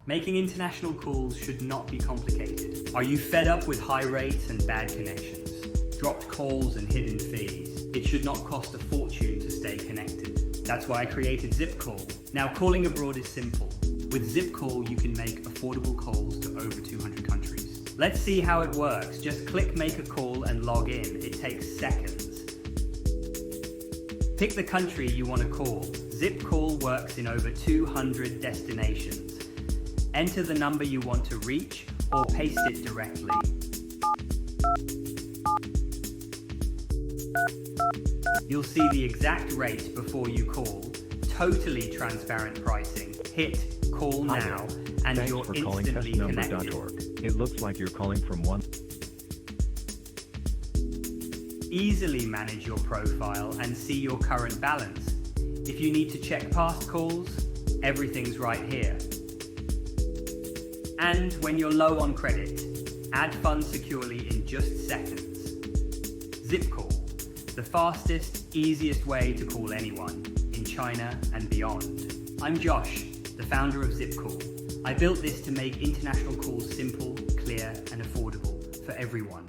Making international calls should not be complicated. Are you fed up with high rates and bad connections? Dropped calls and hidden fees? It should not cost a fortune to stay connected. That's why I created ZippCall. Now, calling abroad is simple. With ZippCall, you can make affordable calls to over 200 countries. Let's see how it works. Just click Make a Call and log in. It takes seconds. Pick the country you want to call. ZippCall works in over 200 destinations. Enter the number you want to reach or paste it directly. You'll see the exact rate before you call, totally transparent pricing. Hit Call Now and Thanks you're for calling instantly connected. testnumber.org. It looks like you're calling from one. Easily manage your profile and see your current balance. If you need to check past calls, everything's right here. And when you're low on credit, add funds securely in just seconds. ZippCall, the fastest, easiest way to call anyone in China and beyond. I'm Josh, the founder of ZippCall. I built this to make international calls simple, clear, and affordable for everyone.